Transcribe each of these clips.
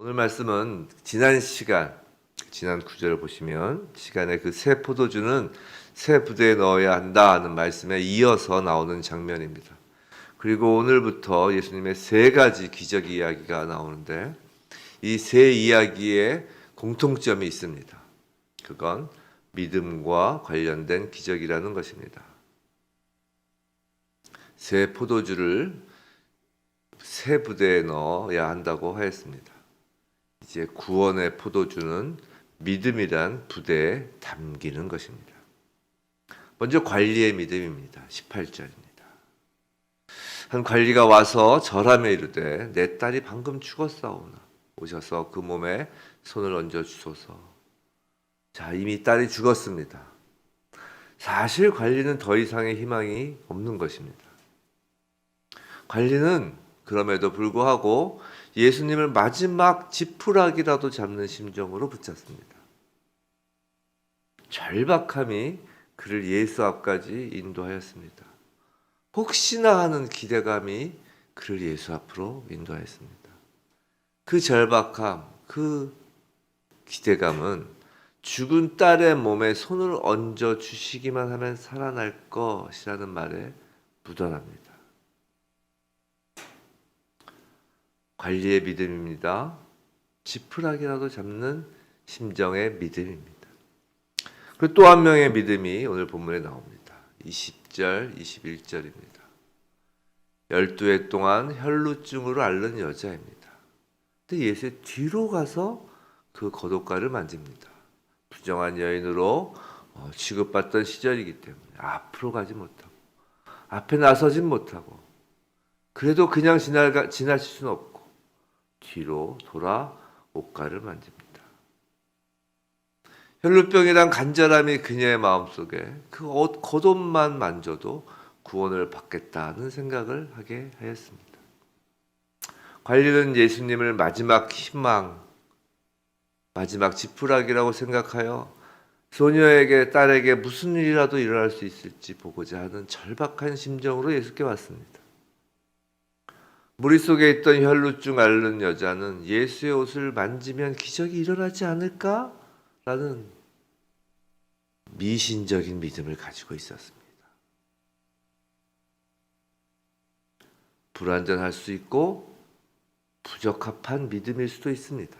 오늘 말씀은 지난 구절을 보시면 시간에 그 새 포도주는 새 부대에 넣어야 한다 하는 말씀에 이어서 나오는 장면입니다. 그리고 오늘부터 예수님의 세 가지 기적 이야기가 나오는데 이 세 이야기에 공통점이 있습니다. 그건 믿음과 관련된 기적이라는 것입니다. 새 포도주를 새 부대에 넣어야 한다고 하였습니다. 이제 구원의 포도주는 믿음이란 부대에 담기는 것입니다. 먼저 관리의 믿음입니다. 18절입니다. 한 관리가 와서 절하며 이르되 내 딸이 방금 죽었사오나 오셔서 그 몸에 손을 얹어 주소서. 자, 이미 딸이 죽었습니다. 사실 관리는 더 이상의 희망이 없는 것입니다. 관리는 그럼에도 불구하고 예수님을 마지막 지푸라기라도 잡는 심정으로 붙잡습니다. 절박함이 그를 예수 앞까지 인도하였습니다. 혹시나 하는 기대감이 그를 예수 앞으로 인도하였습니다. 그 절박함, 그 기대감은 죽은 딸의 몸에 손을 얹어 주시기만 하면 살아날 것이라는 말에 묻어납니다. 관리의 믿음입니다. 지푸라기라도 잡는 심정의 믿음입니다. 그리고 또 한 명의 믿음이 오늘 본문에 나옵니다. 20절, 21절입니다. 12해 동안 혈루증으로 앓는 여자입니다. 근데 예수의 뒤로 가서 그 거독가를 만집니다. 부정한 여인으로 취급받던 시절이기 때문에 앞으로 가지 못하고 앞에 나서진 못하고 그래도 그냥 지나칠 수는 없고 뒤로 돌아 옷가를 만집니다. 혈루병이란 간절함이 그녀의 마음속에 그 겉옷만 만져도 구원을 받겠다는 생각을 하게 하였습니다. 관리는 예수님을 마지막 희망, 마지막 지푸라기라고 생각하여 소녀에게 딸에게 무슨 일이라도 일어날 수 있을지 보고자 하는 절박한 심정으로 예수께 왔습니다. 머릿속에 있던 혈루증 앓는 여자는 예수의 옷을 만지면 기적이 일어나지 않을까라는 미신적인 믿음을 가지고 있었습니다. 불완전할 수 있고 부적합한 믿음일 수도 있습니다.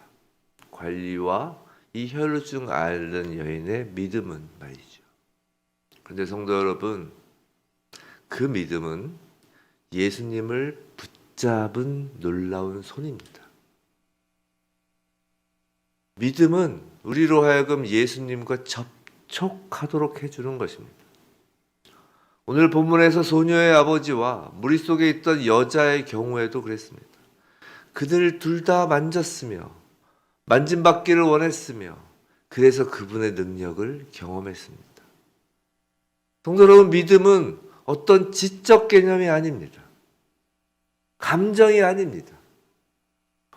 관리와 이 혈루증 앓는 여인의 믿음은 말이죠. 그런데 성도 여러분, 그 믿음은 예수님을 붙잡은 놀라운 손입니다. 믿음은 우리로 하여금 예수님과 접촉하도록 해주는 것입니다. 오늘 본문에서 소녀의 아버지와 머릿속에 있던 여자의 경우에도 그랬습니다. 그들 둘 다 만졌으며 만짐받기를 원했으며 그래서 그분의 능력을 경험했습니다. 성도 여러분, 믿음은 어떤 지적 개념이 아닙니다. 감정이 아닙니다.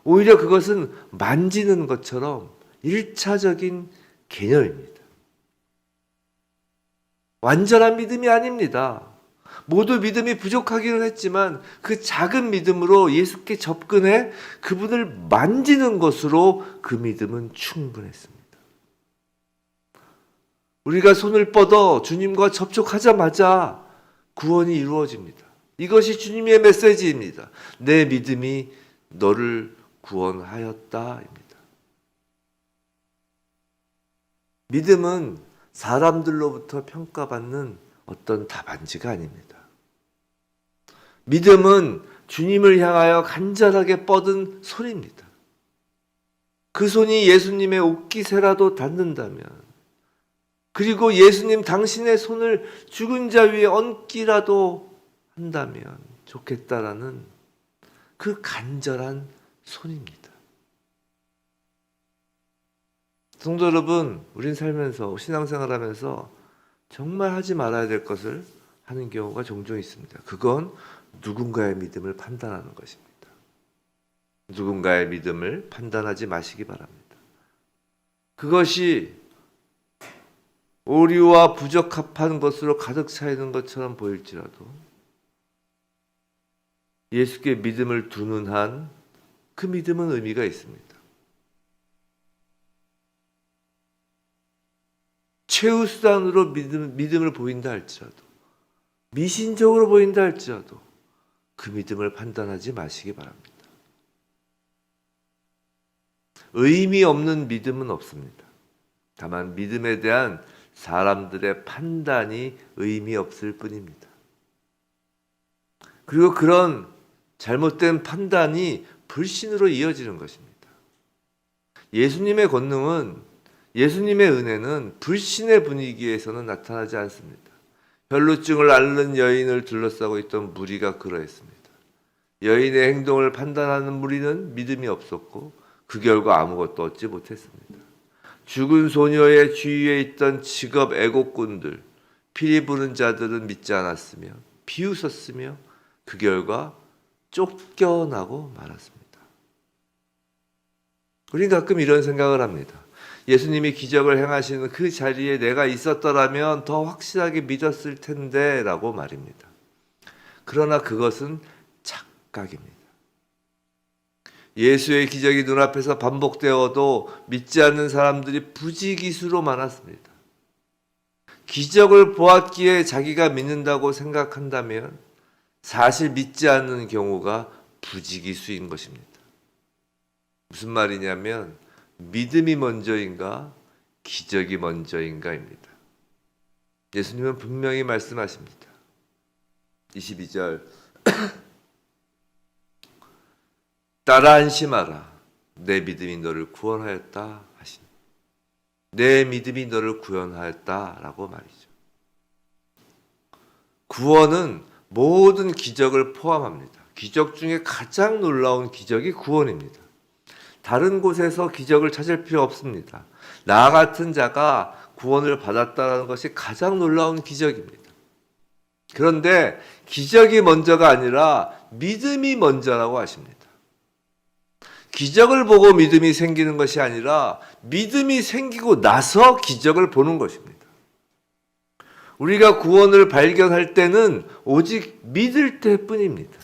오히려 그것은 만지는 것처럼 1차적인 개념입니다. 완전한 믿음이 아닙니다. 모두 믿음이 부족하기는 했지만 그 작은 믿음으로 예수께 접근해 그분을 만지는 것으로 그 믿음은 충분했습니다. 우리가 손을 뻗어 주님과 접촉하자마자 구원이 이루어집니다. 이것이 주님의 메시지입니다. 내 믿음이 너를 구원하였다입니다. 믿음은 사람들로부터 평가받는 어떤 답안지가 아닙니다. 믿음은 주님을 향하여 간절하게 뻗은 손입니다. 그 손이 예수님의 옷깃에라도 닿는다면, 그리고 예수님 당신의 손을 죽은 자 위에 얹기라도 한다면 좋겠다라는 그 간절한 손입니다. 성도 여러분, 우린 살면서 신앙생활하면서 정말 하지 말아야 될 것을 하는 경우가 종종 있습니다. 그건 누군가의 믿음을 판단하는 것입니다. 누군가의 믿음을 판단하지 마시기 바랍니다. 그것이 오류와 부적합한 것으로 가득 차 있는 것처럼 보일지라도 예수께 믿음을 두는 한 그 믿음은 의미가 있습니다. 최후 수단으로 믿음을 보인다 할지라도, 미신적으로 보인다 할지라도 그 믿음을 판단하지 마시기 바랍니다. 의미 없는 믿음은 없습니다. 다만 믿음에 대한 사람들의 판단이 의미 없을 뿐입니다. 그리고 그런 잘못된 판단이 불신으로 이어지는 것입니다. 예수님의 권능은, 예수님의 은혜는 불신의 분위기에서는 나타나지 않습니다. 혈루증을 앓는 여인을 둘러싸고 있던 무리가 그러했습니다. 여인의 행동을 판단하는 무리는 믿음이 없었고 그 결과 아무것도 얻지 못했습니다. 죽은 소녀의 주위에 있던 직업 애국꾼들, 피리 부는 자들은 믿지 않았으며 비웃었으며 그 결과 쫓겨나고 말았습니다. 우리는 가끔 이런 생각을 합니다. 예수님이 기적을 행하시는 그 자리에 내가 있었더라면 더 확실하게 믿었을 텐데 라고 말입니다. 그러나 그것은 착각입니다. 예수의 기적이 눈앞에서 반복되어도 믿지 않는 사람들이 부지기수로 많았습니다. 기적을 보았기에 자기가 믿는다고 생각한다면 사실 믿지 않는 경우가 부지기수인 것입니다. 무슨 말이냐면 믿음이 먼저인가 기적이 먼저인가입니다. 예수님은 분명히 말씀하십니다. 22절 따라 안심하라. 내 믿음이 너를 구원하였다 하시니, 내 믿음이 너를 구원하였다라고 말이죠. 구원은 모든 기적을 포함합니다. 기적 중에 가장 놀라운 기적이 구원입니다. 다른 곳에서 기적을 찾을 필요 없습니다. 나 같은 자가 구원을 받았다는 것이 가장 놀라운 기적입니다. 그런데 기적이 먼저가 아니라 믿음이 먼저라고 하십니다. 기적을 보고 믿음이 생기는 것이 아니라 믿음이 생기고 나서 기적을 보는 것입니다. 우리가 구원을 발견할 때는 오직 믿을 때뿐입니다.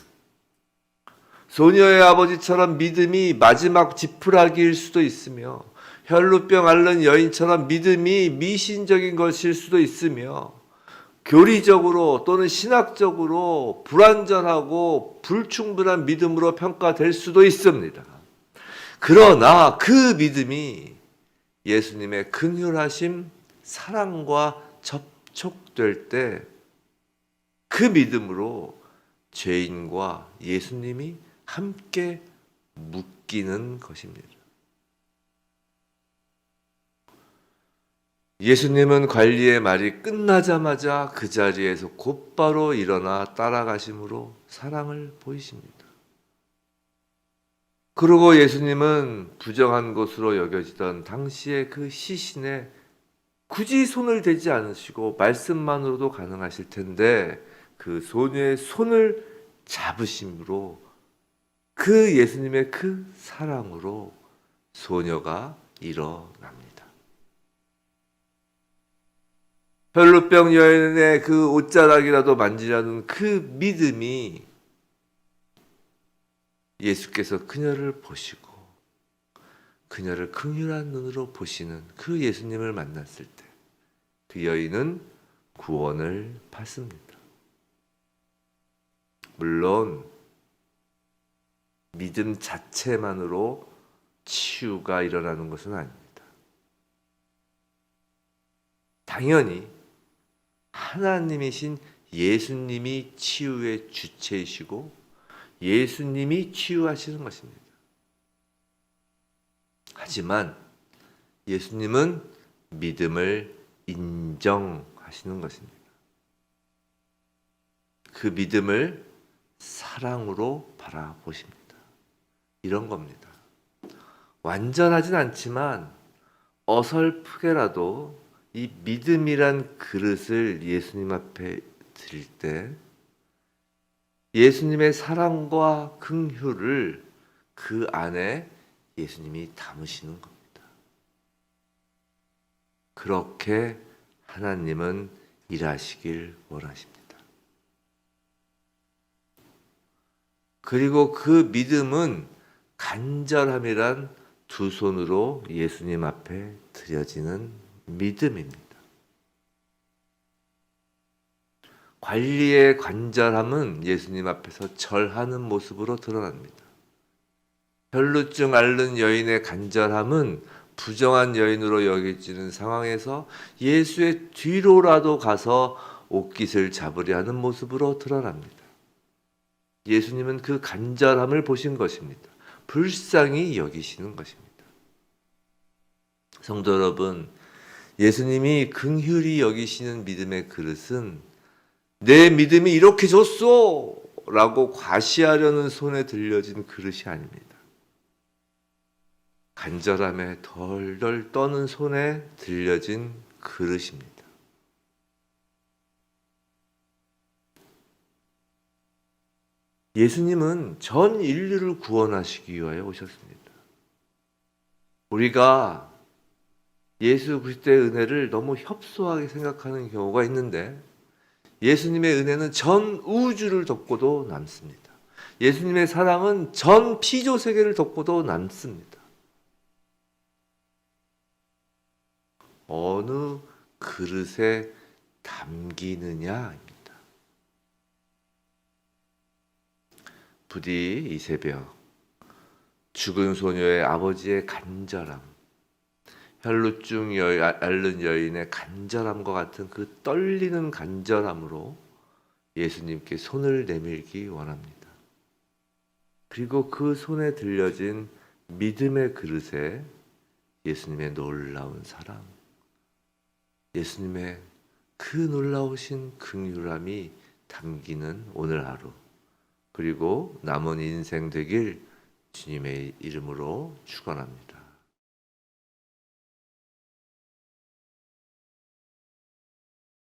소녀의 아버지처럼 믿음이 마지막 지푸라기일 수도 있으며 혈루병 앓는 여인처럼 믿음이 미신적인 것일 수도 있으며 교리적으로 또는 신학적으로 불완전하고 불충분한 믿음으로 평가될 수도 있습니다. 그러나 그 믿음이 예수님의 긍휼하심, 사랑과 접촉될 때 그 믿음으로 죄인과 예수님이 함께 묶이는 것입니다. 예수님은 관리의 말이 끝나자마자 그 자리에서 곧바로 일어나 따라가심으로 사랑을 보이십니다. 그리고 예수님은 부정한 것으로 여겨지던 당시의 그 시신에 굳이 손을 대지 않으시고 말씀만으로도 가능하실 텐데 그 소녀의 손을 잡으심으로 그 예수님의 그 사랑으로 소녀가 일어납니다. 혈루병 여인의 그 옷자락이라도 만지려는 그 믿음이 예수께서 그녀를 보시고 그녀를 긍휼한 눈으로 보시는 그 예수님을 만났을 때 그 여인은 구원을 받습니다. 물론 믿음 자체만으로 치유가 일어나는 것은 아닙니다. 당연히 하나님이신 예수님이 치유의 주체이시고 예수님이 치유하시는 것입니다. 하지만 예수님은 믿음을 인정하시는 것입니다. 그 믿음을 사랑으로 바라보십니다. 이런 겁니다. 완전하진 않지만 어설프게라도 이 믿음이란 그릇을 예수님 앞에 드릴 때 예수님의 사랑과 긍휼을 그 안에 예수님이 담으시는 겁니다. 그렇게 하나님은 일하시길 원하십니다. 그리고 그 믿음은 간절함이란 두 손으로 예수님 앞에 드려지는 믿음입니다. 관리의 간절함은 예수님 앞에서 절하는 모습으로 드러납니다. 혈루증 앓는 여인의 간절함은 부정한 여인으로 여겨지는 상황에서 예수의 뒤로라도 가서 옷깃을 잡으려 하는 모습으로 드러납니다. 예수님은 그 간절함을 보신 것입니다. 불쌍히 여기시는 것입니다. 성도 여러분, 예수님이 긍휼히 여기시는 믿음의 그릇은 내 믿음이 이렇게 좋소! 라고 과시하려는 손에 들려진 그릇이 아닙니다. 간절함에 덜덜 떠는 손에 들려진 그릇입니다. 예수님은 전 인류를 구원하시기 위하여 오셨습니다. 우리가 예수 그리스도의 은혜를 너무 협소하게 생각하는 경우가 있는데 예수님의 은혜는 전 우주를 덮고도 남습니다. 예수님의 사랑은 전 피조 세계를 덮고도 남습니다. 어느 그릇에 담기느냐입니다. 부디 이 새벽 죽은 소녀의 아버지의 간절함, 혈루증 앓는 여인의 간절함과 같은 그 떨리는 간절함으로 예수님께 손을 내밀기 원합니다. 그리고 그 손에 들려진 믿음의 그릇에 예수님의 놀라운 사랑, 예수님의 그 놀라우신 긍휼함이 담기는 오늘 하루, 그리고 남은 인생 되길 주님의 이름으로 축원합니다.